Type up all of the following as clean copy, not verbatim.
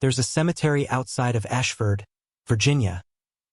There's a cemetery outside of Ashford, Virginia,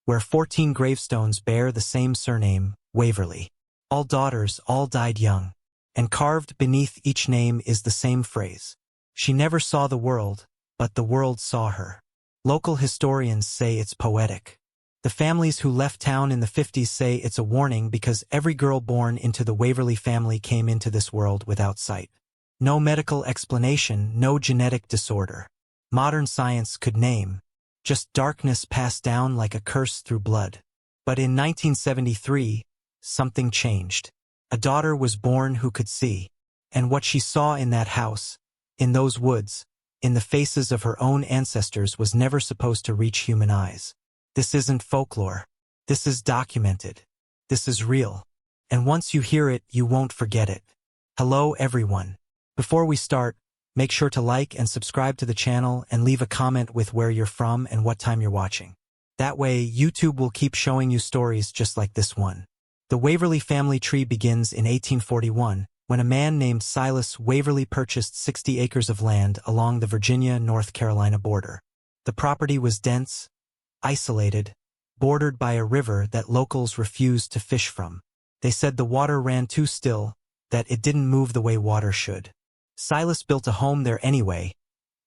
where 14 gravestones bear the same surname, Waverly. All daughters, all died young. And carved beneath each name is the same phrase. She never saw the world, but the world saw her. Local historians say it's poetic. The families who left town in the 50s say it's a warning because every girl born into the Waverly family came into this world without sight. No medical explanation, no genetic disorder. Modern science could name. Just darkness passed down like a curse through blood. But in 1973, something changed. A daughter was born who could see. And what she saw in that house, in those woods, in the faces of her own ancestors was never supposed to reach human eyes. This isn't folklore. This is documented. This is real. And once you hear it, you won't forget it. Hello, everyone. Before we start, make sure to like and subscribe to the channel and leave a comment with where you're from and what time you're watching. That way, YouTube will keep showing you stories just like this one. The Waverly family tree begins in 1841, when a man named Silas Waverly purchased 60 acres of land along the Virginia-North Carolina border. The property was dense, isolated, bordered by a river that locals refused to fish from. They said the water ran too still, that it didn't move the way water should. Silas built a home there anyway,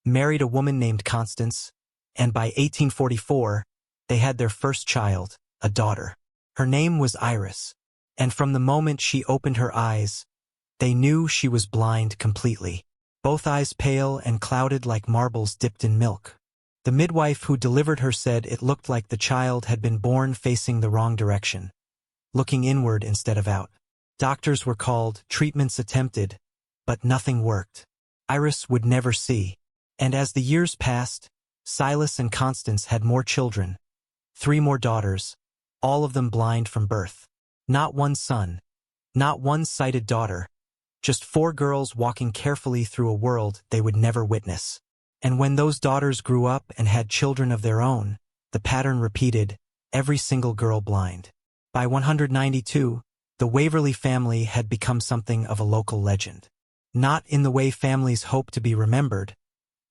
married a woman named Constance, and by 1844, they had their first child, a daughter. Her name was Iris, and from the moment she opened her eyes, they knew she was blind completely, both eyes pale and clouded like marbles dipped in milk. The midwife who delivered her said it looked like the child had been born facing the wrong direction, looking inward instead of out. Doctors were called, treatments attempted, but nothing worked. Iris would never see. And as the years passed, Silas and Constance had more children, 3 more daughters, all of them blind from birth. Not one son, not one sighted daughter, just 4 girls walking carefully through a world they would never witness. And when those daughters grew up and had children of their own, the pattern repeated, every single girl blind. By 192, the Waverly family had become something of a local legend. Not in the way families hope to be remembered,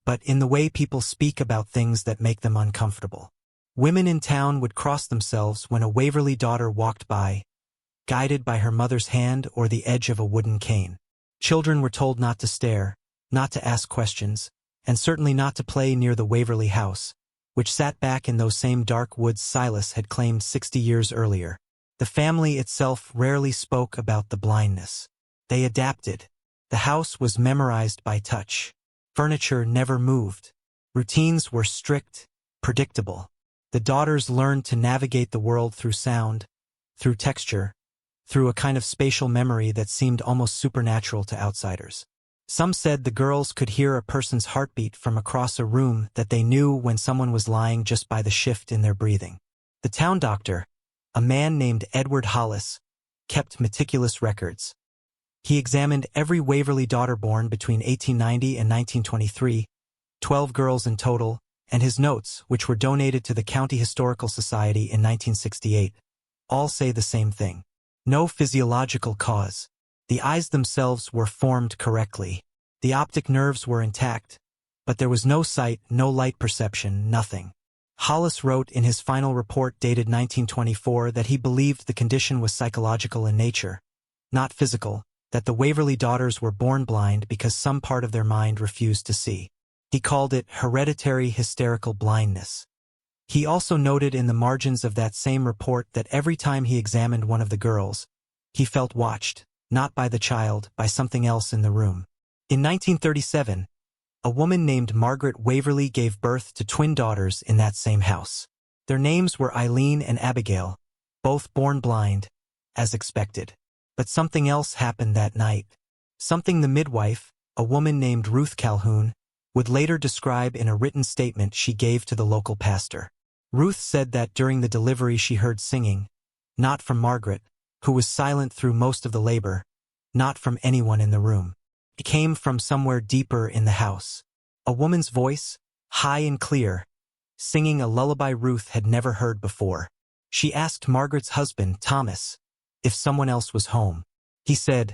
but in the way people speak about things that make them uncomfortable. Women in town would cross themselves when a Waverly daughter walked by, guided by her mother's hand or the edge of a wooden cane. Children were told not to stare, not to ask questions, and certainly not to play near the Waverly house, which sat back in those same dark woods Silas had claimed 60 years earlier. The family itself rarely spoke about the blindness. They adapted. The house was memorized by touch. Furniture never moved. Routines were strict, predictable. The daughters learned to navigate the world through sound, through texture, through a kind of spatial memory that seemed almost supernatural to outsiders. Some said the girls could hear a person's heartbeat from across a room, that they knew when someone was lying just by the shift in their breathing. The town doctor, a man named Edward Hollis, kept meticulous records. He examined every Waverly daughter born between 1890 and 1923, 12 girls in total, and his notes, which were donated to the County Historical Society in 1968, all say the same thing. No physiological cause. The eyes themselves were formed correctly. The optic nerves were intact, but there was no sight, no light perception, nothing. Hollis wrote in his final report dated 1924 that he believed the condition was psychological in nature, not physical, that the Waverly daughters were born blind because some part of their mind refused to see. He called it hereditary hysterical blindness. He also noted in the margins of that same report that every time he examined one of the girls, he felt watched, not by the child, by something else in the room. In 1937, a woman named Margaret Waverly gave birth to twin daughters in that same house. Their names were Eileen and Abigail, both born blind, as expected. But something else happened that night. Something the midwife, a woman named Ruth Calhoun, would later describe in a written statement she gave to the local pastor. Ruth said that during the delivery she heard singing, not from Margaret, who was silent through most of the labor, not from anyone in the room. It came from somewhere deeper in the house. A woman's voice, high and clear, singing a lullaby Ruth had never heard before. She asked Margaret's husband, Thomas, if someone else was home. He said,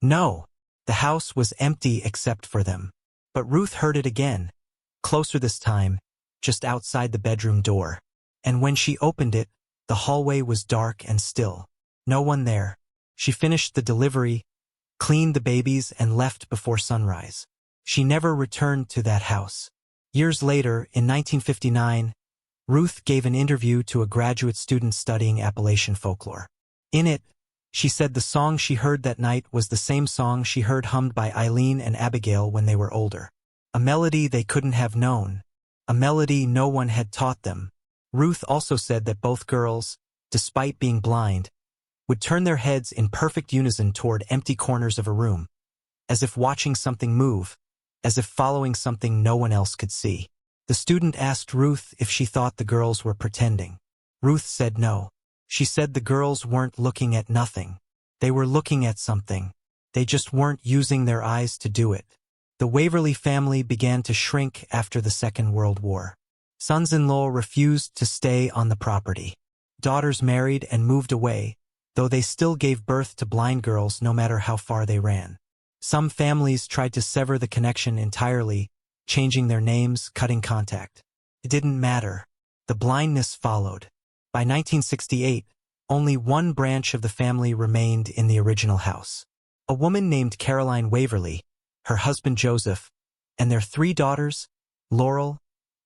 no, the house was empty except for them. But Ruth heard it again, closer this time, just outside the bedroom door. And when she opened it, the hallway was dark and still. No one there. She finished the delivery, cleaned the babies, and left before sunrise. She never returned to that house. Years later, in 1959, Ruth gave an interview to a graduate student studying Appalachian folklore. In it, she said the song she heard that night was the same song she heard hummed by Eileen and Abigail when they were older. A melody they couldn't have known. A melody no one had taught them. Ruth also said that both girls, despite being blind, would turn their heads in perfect unison toward empty corners of a room, as if watching something move, as if following something no one else could see. The student asked Ruth if she thought the girls were pretending. Ruth said no. She said the girls weren't looking at nothing. They were looking at something. They just weren't using their eyes to do it. The Waverly family began to shrink after the Second World War. Sons-in-law refused to stay on the property. Daughters married and moved away, though they still gave birth to blind girls no matter how far they ran. Some families tried to sever the connection entirely, changing their names, cutting contact. It didn't matter. The blindness followed. By 1968, only one branch of the family remained in the original house. A woman named Clara Waverly, her husband Joseph, and their 3 daughters, Laurel,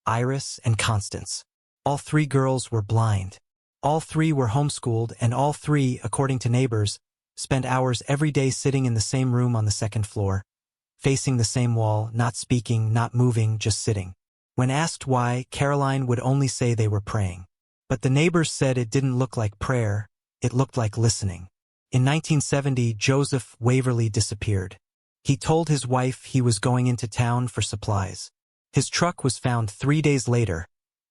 Iris, and Constance. All 3 girls were blind. All 3 were homeschooled, and all 3, according to neighbors, spent hours every day sitting in the same room on the 2nd floor, facing the same wall, not speaking, not moving, just sitting. When asked why, Caroline would only say they were praying. But the neighbors said it didn't look like prayer, it looked like listening. In 1970, Joseph Waverly disappeared. He told his wife he was going into town for supplies. His truck was found 3 days later,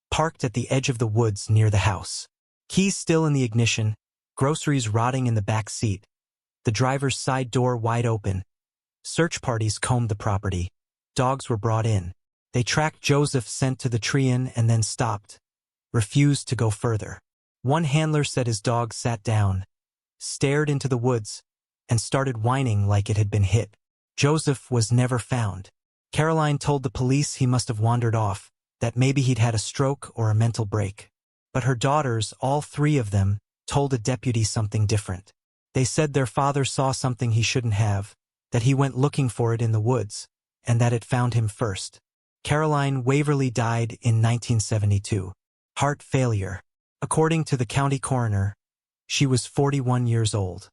parked at the edge of the woods near the house. Keys still in the ignition, groceries rotting in the back seat, the driver's side door wide open. Search parties combed the property. Dogs were brought in. They tracked Joseph, sent to the tree-in, and then stopped, refused to go further. One handler said his dog sat down, stared into the woods, and started whining like it had been hit. Joseph was never found. Caroline told the police he must have wandered off, that maybe he'd had a stroke or a mental break. But her daughters, all 3 of them, told a deputy something different. They said their father saw something he shouldn't have, that he went looking for it in the woods, and that it found him first. Caroline Waverly died in 1972. Heart failure. According to the county coroner, she was 41 years old.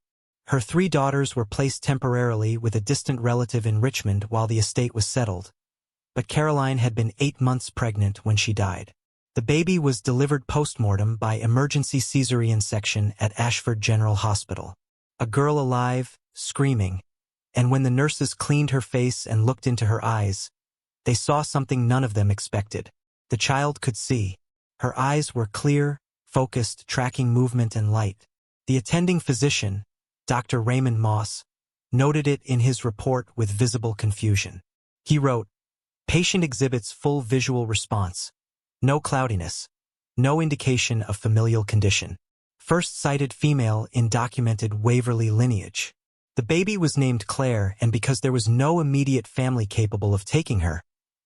Her 3 daughters were placed temporarily with a distant relative in Richmond while the estate was settled, but Caroline had been 8 months pregnant when she died. The baby was delivered post-mortem by emergency cesarean section at Ashford General Hospital. A girl alive, screaming, and when the nurses cleaned her face and looked into her eyes, they saw something none of them expected. The child could see. Her eyes were clear, focused, tracking movement and light. The attending physician, Dr. Raymond Moss, noted it in his report with visible confusion. He wrote, "Patient exhibits full visual response. No cloudiness. No indication of familial condition. First sighted female in documented Waverly lineage." The baby was named Claire, and because there was no immediate family capable of taking her,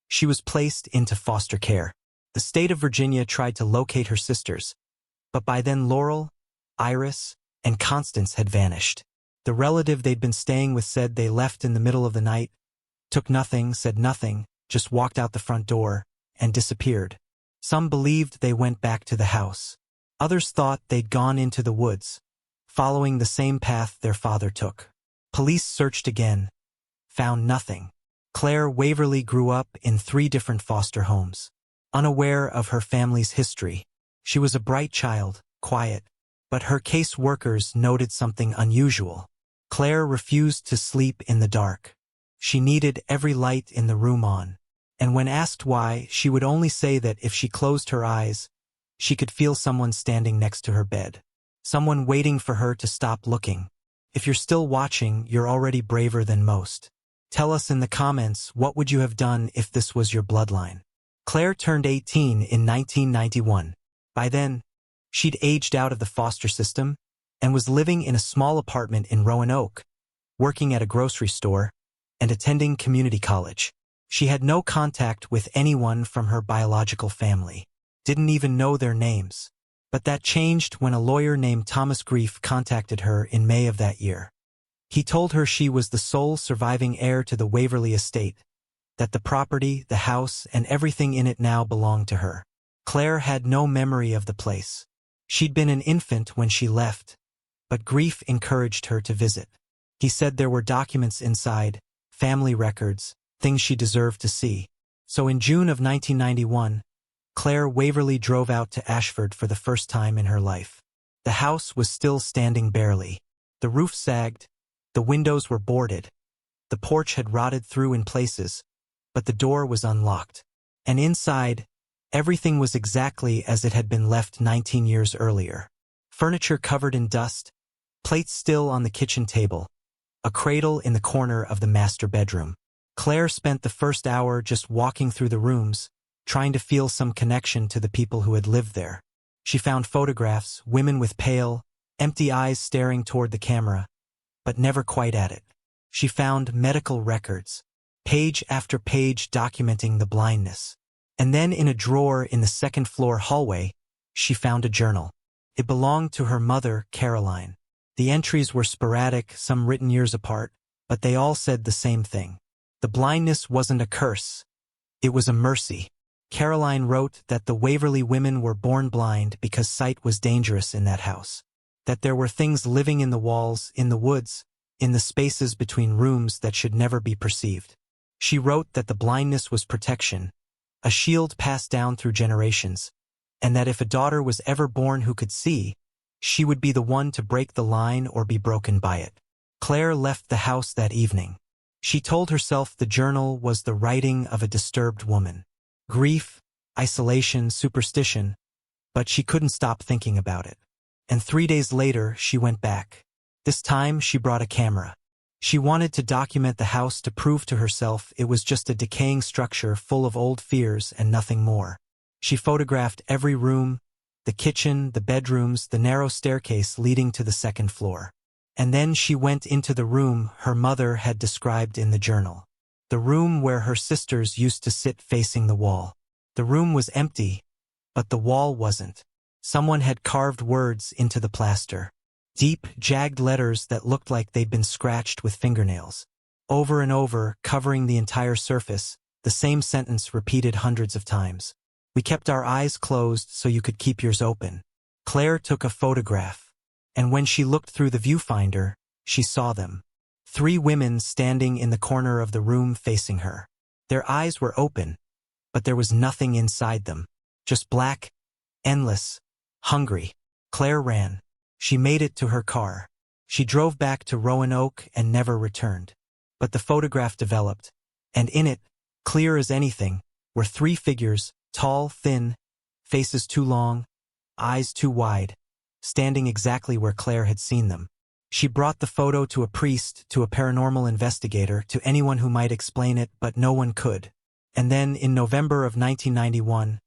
she was placed into foster care. The state of Virginia tried to locate her sisters, but by then Laurel, Iris, and Constance had vanished. The relative they'd been staying with said they left in the middle of the night, took nothing, said nothing, just walked out the front door, and disappeared. Some believed they went back to the house. Others thought they'd gone into the woods, following the same path their father took. Police searched again, found nothing. Claire Waverly grew up in 3 different foster homes. Unaware of her family's history, she was a bright child, quiet, but her case workers noted something unusual. Claire refused to sleep in the dark. She needed every light in the room on, and when asked why, she would only say that if she closed her eyes, she could feel someone standing next to her bed, someone waiting for her to stop looking. If you're still watching, you're already braver than most. Tell us in the comments, what would you have done if this was your bloodline? Claire turned 18 in 1991. By then, she'd aged out of the foster system and was living in a small apartment in Roanoke, working at a grocery store, and attending community college. She had no contact with anyone from her biological family, didn't even know their names. But that changed when a lawyer named Thomas Grief contacted her in May of that year. He told her she was the sole surviving heir to the Waverly estate, that the property, the house, and everything in it now belonged to her. Claire had no memory of the place. She'd been an infant when she left, but Grief encouraged her to visit. He said there were documents inside, family records, things she deserved to see. So in June of 1991, Claire Waverly drove out to Ashford for the first time in her life. The house was still standing barely. The roof sagged, the windows were boarded, the porch had rotted through in places, but the door was unlocked. And inside, everything was exactly as it had been left 19 years earlier. Furniture covered in dust, plates still on the kitchen table, a cradle in the corner of the master bedroom. Claire spent the first hour just walking through the rooms, trying to feel some connection to the people who had lived there. She found photographs, women with pale, empty eyes staring toward the camera, but never quite at it. She found medical records, page after page documenting the blindness. And then in a drawer in the second-floor hallway, she found a journal. It belonged to her mother, Caroline. The entries were sporadic, some written years apart, but they all said the same thing. The blindness wasn't a curse. It was a mercy. Caroline wrote that the Waverly women were born blind because sight was dangerous in that house. That there were things living in the walls, in the woods, in the spaces between rooms that should never be perceived. She wrote that the blindness was protection, a shield passed down through generations, and that if a daughter was ever born who could see, she would be the one to break the line or be broken by it. Claire left the house that evening. She told herself the journal was the writing of a disturbed woman. Grief, isolation, superstition, but she couldn't stop thinking about it. And 3 days later, she went back. This time, she brought a camera. She wanted to document the house to prove to herself it was just a decaying structure full of old fears and nothing more. She photographed every room, the kitchen, the bedrooms, the narrow staircase leading to the second floor. And then she went into the room her mother had described in the journal. The room where her sisters used to sit facing the wall. The room was empty, but the wall wasn't. Someone had carved words into the plaster. Deep, jagged letters that looked like they'd been scratched with fingernails. Over and over, covering the entire surface, the same sentence repeated hundreds of times. We kept our eyes closed so you could keep yours open. Claire took a photograph, and when she looked through the viewfinder, she saw them. 3 women standing in the corner of the room facing her. Their eyes were open, but there was nothing inside them. Just black, endless, hungry. Claire ran. She made it to her car. She drove back to Roanoke and never returned. But the photograph developed, and in it, clear as anything, were 3 figures, tall, thin, faces too long, eyes too wide, standing exactly where Claire had seen them. She brought the photo to a priest, to a paranormal investigator, to anyone who might explain it, but no one could. And then, in November of 1991,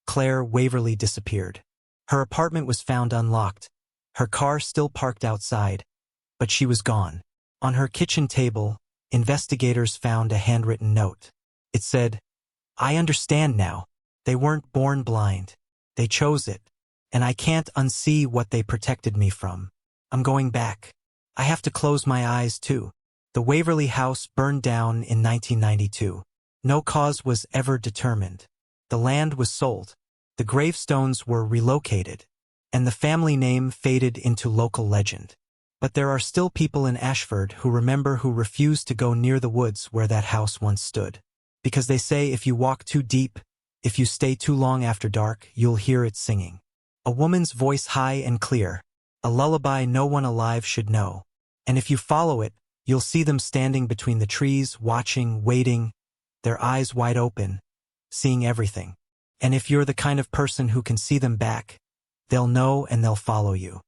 Claire Waverly disappeared. Her apartment was found unlocked, her car still parked outside, but she was gone. On her kitchen table, investigators found a handwritten note. It said, "I understand now. They weren't born blind. They chose it, and I can't unsee what they protected me from. I'm going back. I have to close my eyes too." The Waverly house burned down in 1992. No cause was ever determined. The land was sold. The gravestones were relocated, and the family name faded into local legend. But there are still people in Ashford who remember, who refuse to go near the woods where that house once stood. Because they say if you walk too deep, if you stay too long after dark, you'll hear it singing. A woman's voice, high and clear. A lullaby no one alive should know. And if you follow it, you'll see them standing between the trees, watching, waiting, their eyes wide open, seeing everything. And if you're the kind of person who can see them back, they'll know and they'll follow you.